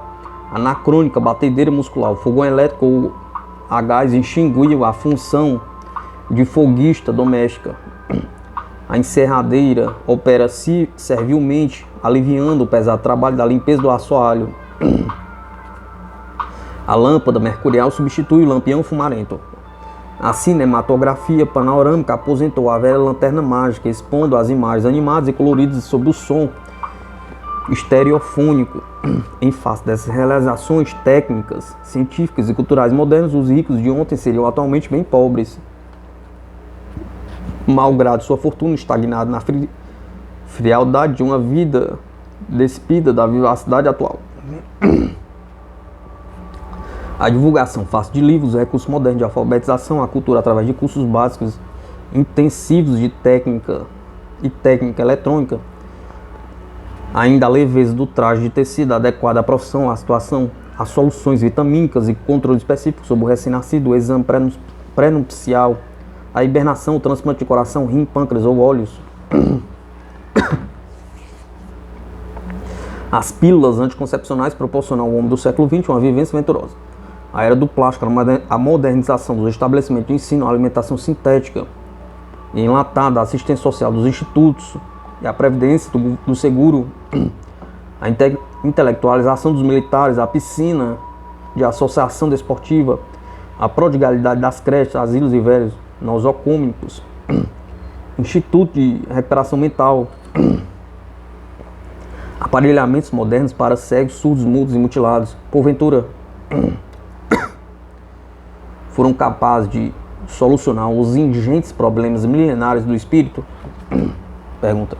anacrônica batedeira muscular. O fogão elétrico ou a gás extinguiu a função de foguista doméstica. A encerradeira opera servilmente, aliviando o pesado trabalho da limpeza do assoalho. A lâmpada mercurial substitui o lampião fumarento. A cinematografia panorâmica aposentou a velha lanterna mágica, expondo as imagens animadas e coloridas sob o som estereofônico. Em face dessas realizações técnicas, científicas e culturais modernas, os ricos de ontem seriam atualmente bem pobres, malgrado sua fortuna estagnada na frialdade de uma vida despida da vivacidade atual. A divulgação fácil de livros, recursos modernos de alfabetização, a cultura através de cursos básicos intensivos de técnica e técnica eletrônica, ainda a leveza do traje de tecido adequado à profissão, à situação, as soluções vitamínicas e controle específico sobre o recém-nascido, o exame pré-nupcial, a hibernação, o transplante de coração, rim, pâncreas ou olhos, as pílulas anticoncepcionais proporcionam ao homem do século XX uma vivência venturosa. A era do plástico, a modernização dos estabelecimentos de ensino, a alimentação sintética e enlatada, a assistência social dos institutos e a previdência do seguro, a intelectualização dos militares, a piscina de associação desportiva, a prodigalidade das creches, asilos e velhos, nosocômicos, instituto de recuperação mental, aparelhamentos modernos para cegos, surdos, mudos e mutilados, porventura foram capazes de solucionar os ingentes problemas milenares do espírito? Pergunta.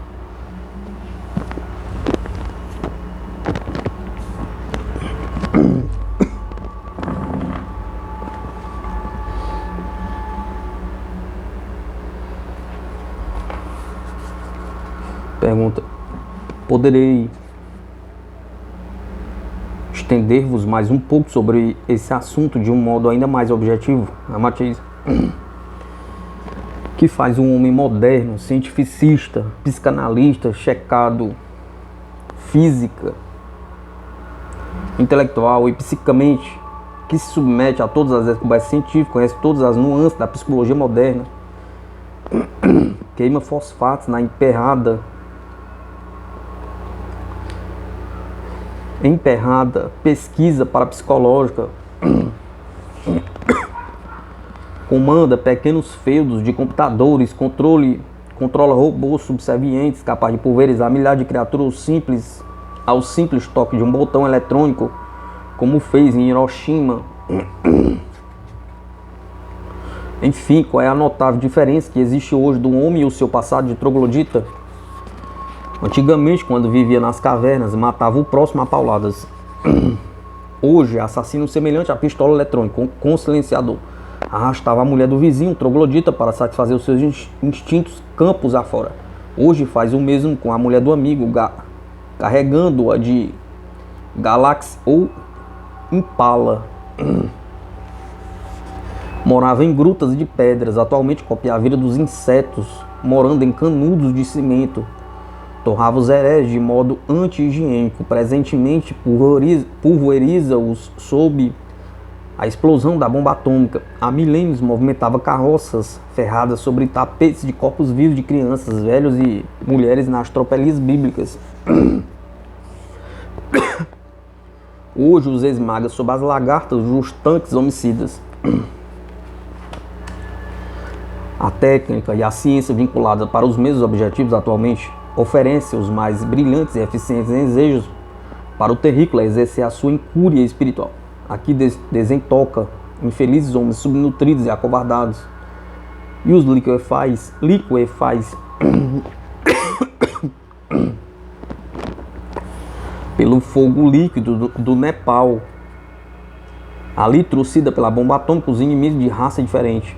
Pergunta. Poderei estender-vos mais um pouco sobre esse assunto de um modo ainda mais objetivo? A Matiz. Que faz um homem moderno, cientificista, psicanalista, checado, física, intelectual e psicamente, que se submete a todas as descobertas científicas, conhece todas as nuances da psicologia moderna, queima fosfatos na emperrada pesquisa parapsicológica, comanda pequenos feudos de computadores, controla robôs subservientes capazes de pulverizar milhares de criaturas simples ao simples toque de um botão eletrônico, como fez em Hiroshima. Enfim, qual é a notável diferença que existe hoje do homem e o seu passado de troglodita? Antigamente, quando vivia nas cavernas, matava o próximo a pauladas. Hoje, assassino semelhante à pistola eletrônica com silenciador. Arrastava a mulher do vizinho, troglodita, para satisfazer os seus instintos campos afora. Hoje faz o mesmo com a mulher do amigo, carregando-a de Galaxy ou Impala. Morava em grutas de pedras, atualmente copia a vida dos insetos, morando em canudos de cimento. Torrava os hereges de modo anti-higiênico, presentemente pulveriza-os sob a explosão da bomba atômica. Há milênios movimentava carroças ferradas sobre tapetes de corpos vivos de crianças, velhos e mulheres nas tropelias bíblicas. Hoje os esmaga sob as lagartas dos tanques homicidas. A técnica e a ciência vinculadas para os mesmos objetivos atualmente oferecem os mais brilhantes e eficientes desejos para o terrícola exercer a sua incúria espiritual. Aqui desentoca infelizes homens subnutridos e acovardados, e os liquefaz pelo fogo líquido do Nepal, ali trouxida pela bomba atômica, os inimigos de raça diferente.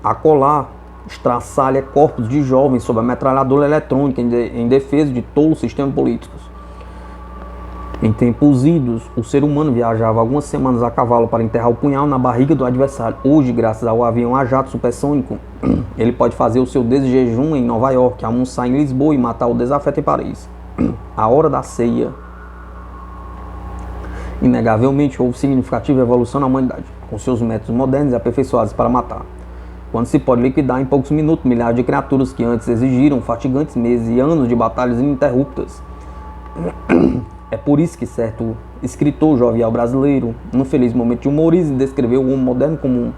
Acolá estraçalha corpos de jovens sob a metralhadora eletrônica em defesa de tolos sistemas políticos. Em tempos idos, o ser humano viajava algumas semanas a cavalo para enterrar o punhal na barriga do adversário. Hoje, graças ao avião a jato supersônico, ele pode fazer o seu desjejum em Nova York, almoçar em Lisboa e matar o desafeto em Paris. A hora da ceia. Inegavelmente, houve significativa evolução na humanidade, com seus métodos modernos e aperfeiçoados para matar. Quando se pode liquidar em poucos minutos milhares de criaturas que antes exigiram fatigantes meses e anos de batalhas ininterruptas. É por isso que certo escritor jovial brasileiro, num feliz momento de humorismo, descreveu o homem moderno como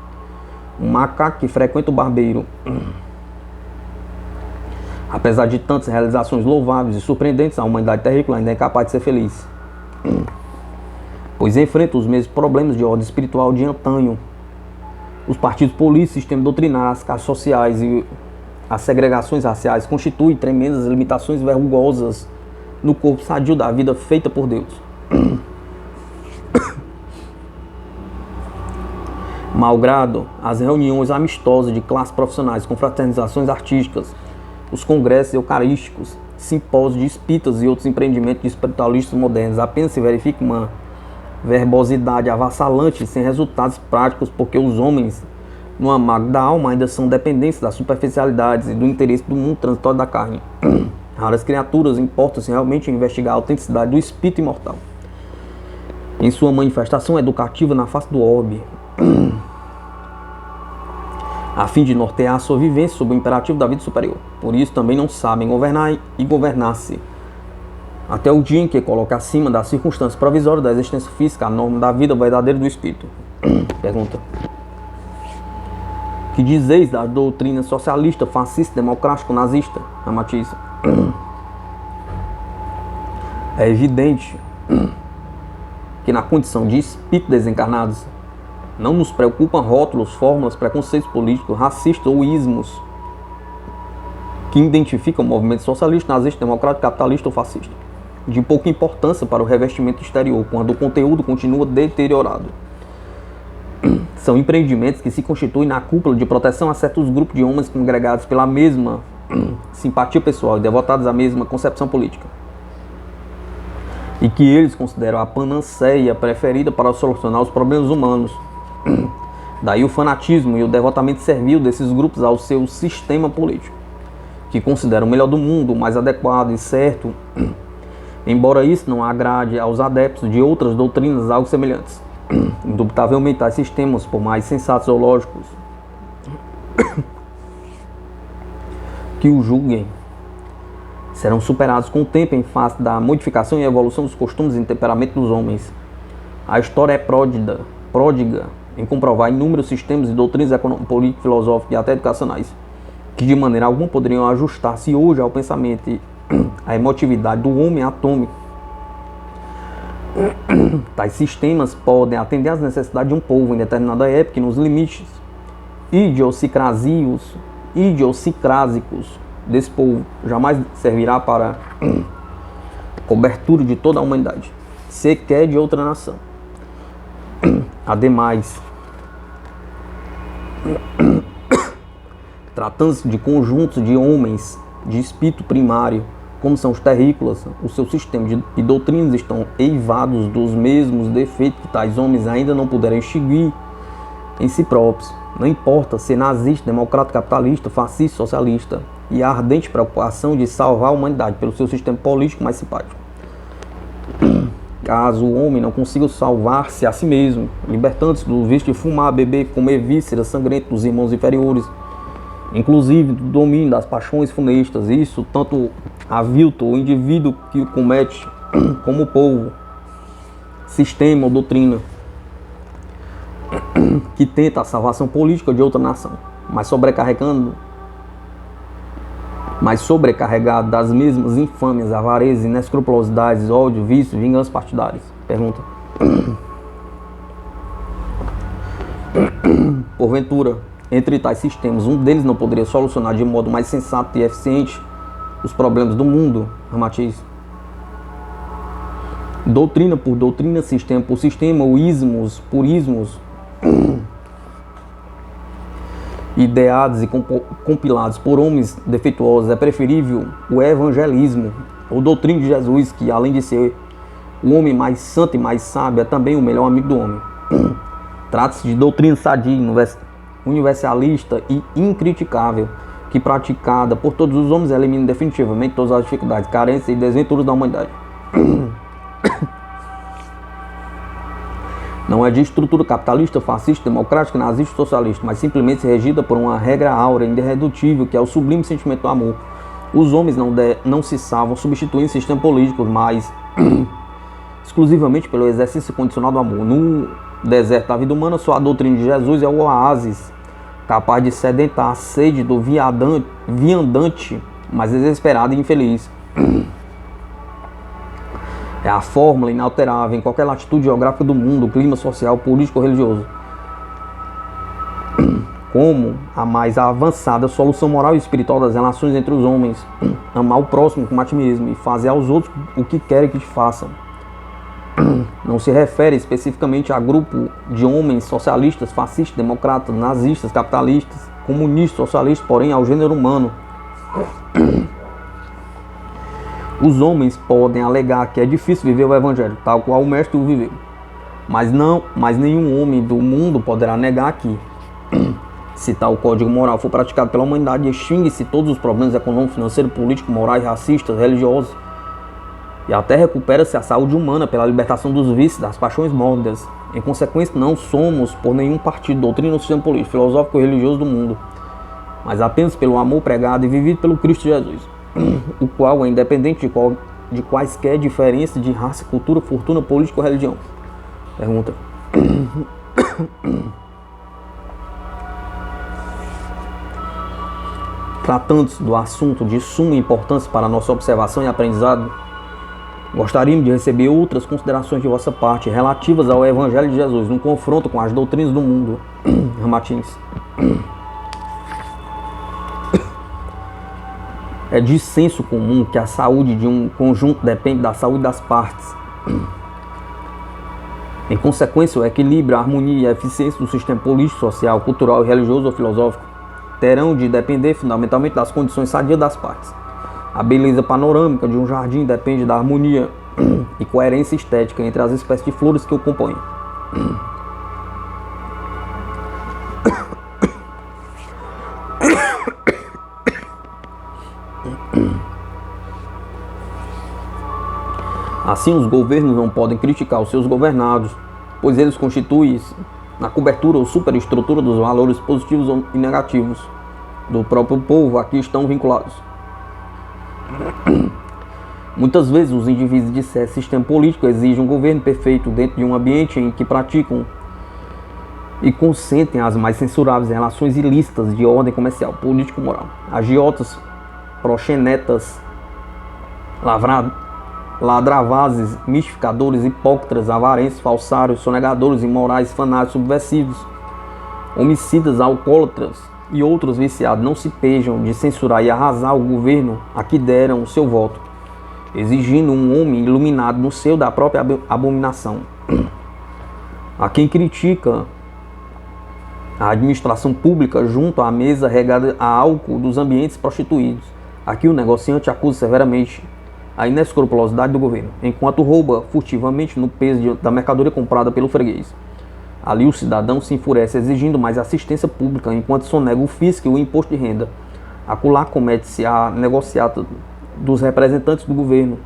um macaco que frequenta o barbeiro. Apesar de tantas realizações louváveis e surpreendentes, a humanidade terrícola ainda é incapaz de ser feliz, pois enfrenta os mesmos problemas de ordem espiritual de antanho. Os partidos políticos, sistemas doutrinários, as classes sociais e as segregações raciais constituem tremendas limitações vergonhosas no corpo sadio da vida feita por Deus. Malgrado as reuniões amistosas de classes profissionais, confraternizações artísticas, os congressos eucarísticos, simpósios de espíritas e outros empreendimentos de espiritualistas modernos, apenas se verifica uma verbosidade avassalante sem resultados práticos, porque os homens, no amago da alma, ainda são dependentes das superficialidades e do interesse do mundo transitório da carne. Raras criaturas importam-se realmente em investigar a autenticidade do espírito imortal, em sua manifestação educativa na face do orbe, a fim de nortear a sua vivência sob o imperativo da vida superior. Por isso também não sabem governar e governar-se, até o dia em que coloca acima das circunstâncias provisórias da existência física a norma da vida verdadeira do espírito. Pergunta: que dizeis da doutrina socialista, fascista, democrático, nazista? Ramatiza: é evidente que na condição de espíritos desencarnados não nos preocupam rótulos, fórmulas, preconceitos políticos, racistas ou ismos que identificam o movimento socialista, nazista, democrático, capitalista ou fascista. De pouca importância para o revestimento exterior, quando o conteúdo continua deteriorado. São empreendimentos que se constituem na cúpula de proteção a certos grupos de homens congregados pela mesma simpatia pessoal e devotados à mesma concepção política, e que eles consideram a panaceia preferida para solucionar os problemas humanos. Daí o fanatismo e o devotamento servil desses grupos ao seu sistema político, que consideram o melhor do mundo, o mais adequado e certo, embora isso não agrade aos adeptos de outras doutrinas algo semelhantes. Indubitavelmente, tais sistemas, por mais sensatos ou lógicos que o julguem, serão superados com o tempo em face da modificação e evolução dos costumes e temperamento dos homens. A história é pródiga em comprovar inúmeros sistemas e doutrinas econômicas, políticas, filosóficas e até educacionais, que de maneira alguma poderiam ajustar-se hoje ao pensamento e à emotividade do homem atômico. Tais sistemas podem atender às necessidades de um povo em determinada época e nos limites idiosincrásicos desse povo. Jamais servirá para cobertura de toda a humanidade, sequer de outra nação. Ademais, tratando-se de conjuntos de homens de espírito primário, como são os terrícolas, o seu sistema e doutrinas estão eivados dos mesmos defeitos que tais homens ainda não puderam extinguir em si próprios. Não importa ser nazista, democrata, capitalista, fascista, socialista, e a ardente preocupação de salvar a humanidade pelo seu sistema político mais simpático. Caso o homem não consiga salvar-se a si mesmo, libertando-se do vício de fumar, beber, comer vísceras sangrentas dos irmãos inferiores, inclusive do domínio das paixões funestas, isso tanto avilta o indivíduo que o comete, como o povo, sistema ou doutrina, que tenta a salvação política de outra nação, mas sobrecarregado das mesmas infâmias, avarezas, inescrupulosidades, ódio, vício, vingança partidárias. Pergunta: porventura, entre tais sistemas, um deles não poderia solucionar de modo mais sensato e eficiente os problemas do mundo, Ramatiz. Doutrina por doutrina, sistema por sistema, ou ismos por ismos, ideados e compilados por homens defeituosos, é preferível o evangelismo, ou doutrina de Jesus, que além de ser o homem mais santo e mais sábio, é também o melhor amigo do homem. Trata-se de doutrina sadia, universalista e incriticável, que praticada por todos os homens elimina definitivamente todas as dificuldades, carências e desventuras da humanidade. Não é de estrutura capitalista, fascista, democrática, nazista, socialista, mas simplesmente regida por uma regra áurea, irredutível, que é o sublime sentimento do amor. Os homens não se salvam substituindo sistemas políticos, mas exclusivamente pelo exercício condicional do amor. No deserto da vida humana, só a doutrina de Jesus é o oásis, capaz de sedentar a sede do viandante, mas desesperado e infeliz. É a fórmula inalterável em qualquer latitude geográfica do mundo, clima social, político ou religioso, como a mais avançada solução moral e espiritual das relações entre os homens. Amar o próximo como a ti mesmo e fazer aos outros o que querem que te façam. Não se refere especificamente a grupo de homens socialistas, fascistas, democratas, nazistas, capitalistas, comunistas, socialistas, porém ao gênero humano. Os homens podem alegar que é difícil viver o evangelho, tal qual o mestre o viveu. Mas nenhum homem do mundo poderá negar que, se tal código moral for praticado pela humanidade, extingue-se todos os problemas econômicos, financeiros, políticos, morais, racistas, religiosos, e até recupera-se a saúde humana pela libertação dos vícios, das paixões mórbidas. Em consequência, não somos por nenhum partido, doutrina ou sistema político, filosófico ou religioso do mundo, mas apenas pelo amor pregado e vivido pelo Cristo Jesus, o qual é independente de quaisquer diferenças de raça, cultura, fortuna, política ou religião. Pergunta. Tratando-se do assunto de suma importância para a nossa observação e aprendizado, gostaríamos de receber outras considerações de vossa parte relativas ao Evangelho de Jesus, no confronto com as doutrinas do mundo. Ramatins. É de senso comum que a saúde de um conjunto depende da saúde das partes. Em consequência, o equilíbrio, a harmonia e a eficiência do sistema político, social, cultural, religioso ou filosófico terão de depender fundamentalmente das condições sadias das partes. A beleza panorâmica de um jardim depende da harmonia e coerência estética entre as espécies de flores que o compõem. Assim, os governos não podem criticar os seus governados, pois eles constituem-se na cobertura ou superestrutura dos valores positivos e negativos do próprio povo a que estão vinculados. Muitas vezes os indivíduos de certo sistema político exigem um governo perfeito dentro de um ambiente em que praticam e consentem as mais censuráveis relações ilícitas de ordem comercial, político e moral. Agiotas, proxenetas, ladravazes, mistificadores, hipócritas, avarentos, falsários, sonegadores, imorais, fanáticos, subversivos, homicidas, alcoólatras e outros viciados não se pejam de censurar e arrasar o governo a que deram o seu voto, exigindo um homem iluminado no seio da própria abominação. A quem critica a administração pública junto à mesa regada a álcool dos ambientes prostituídos, aqui o negociante acusa severamente a inescrupulosidade do governo, enquanto rouba furtivamente no peso da mercadoria comprada pelo freguês. Ali o cidadão se enfurece exigindo mais assistência pública, enquanto sonega o fisco e o imposto de renda. Acolá comete-se a negociata dos representantes do governo,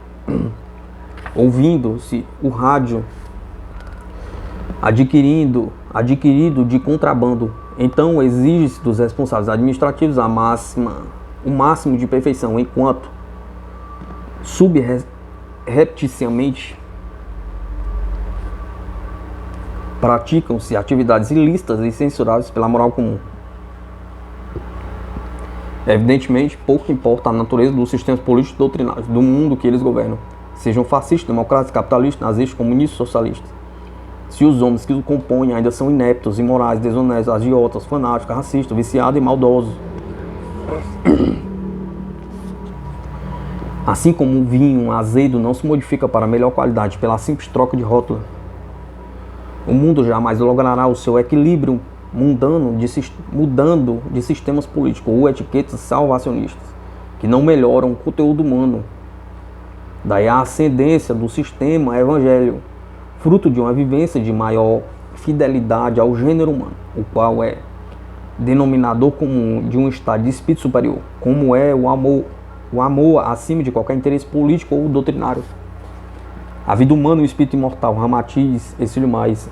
ouvindo-se o rádio adquirido de contrabando. Então exige-se dos responsáveis administrativos o máximo de perfeição, enquanto subrepticiamente praticam-se atividades ilícitas e censuráveis pela moral comum. Evidentemente, pouco importa a natureza dos sistemas políticos doutrinários do mundo que eles governam, sejam fascistas, democratas, capitalistas, nazistas, comunistas, socialistas. Se os homens que o compõem ainda são ineptos, imorais, desonestos, agiotas, fanáticos, racistas, viciados e maldosos, Assim como o vinho azedo não se modifica para melhor qualidade pela simples troca de rótulo, o mundo jamais logrará o seu equilíbrio mudando de sistemas políticos ou etiquetas salvacionistas, que não melhoram o conteúdo humano. Daí a ascendência do sistema evangelho, fruto de uma vivência de maior fidelidade ao gênero humano, o qual é denominador comum de um estado de espírito superior, como é o amor acima de qualquer interesse político ou doutrinário. A vida humana e o espírito imortal, Ramatiz, Exílio Mais.